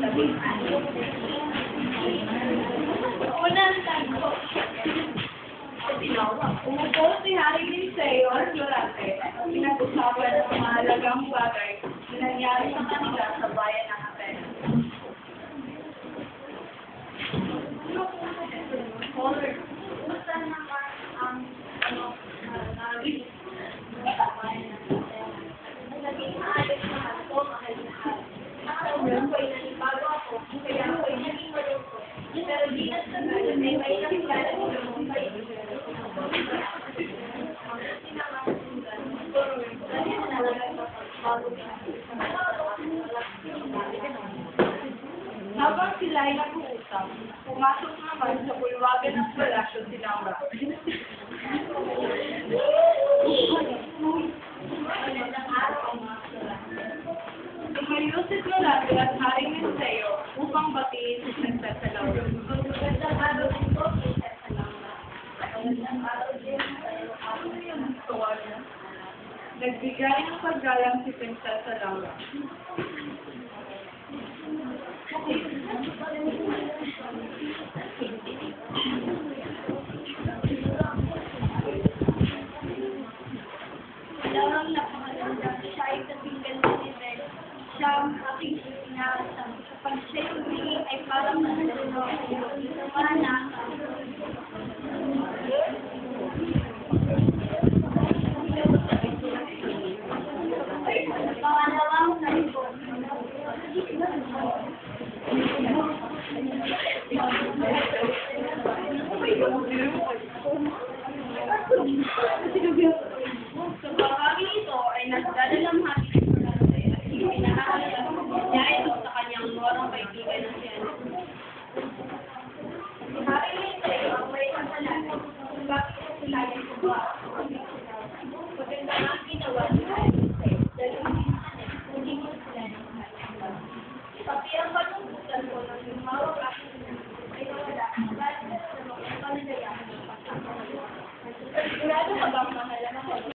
Unang tango. Umupo si Harry Lindsay o Florante. Pinag-usapan ng mga mahalagang bagay na nangyari sa kanila sa bayan ng Atenas. Kumusta naman ang narinig sa bayan ng Atenas? Naging maayos naman po, mahal na mahal. Nakaroon ko'y nanibago ako, kaya ako'y naging malungkot. Pero di na sa gano'n ay may nakikala ko ng habang sila ay nag-uusap, pumasok naman sa bulwagan ng palasyo si Laura. Magandang araw ang mga Florante. Tumayo si Florante at Haring Linceo upang batiin si Prinsesa Laura. Magandang araw din po, Prinsesa Laura. Magandang araw din sa'yo. Ako na yung tuwa niya. Nagbigay ng paggalang si Prinsesa Laura. Laura, napakaganda. Siya ay katinggal na nivel. Siya ang aking inaasam. Pag siya yung tingin ay parang nalulunod sa iyo. Mana. Pangalawang talipon. Sa bahagi ito ay nagdadalamhati ng Florante at ipinahahayag niya ito sa kanyang morong kaibigan na siya. Si Harry Lindsay ang may kasalanan kung bakit sila yung kuba.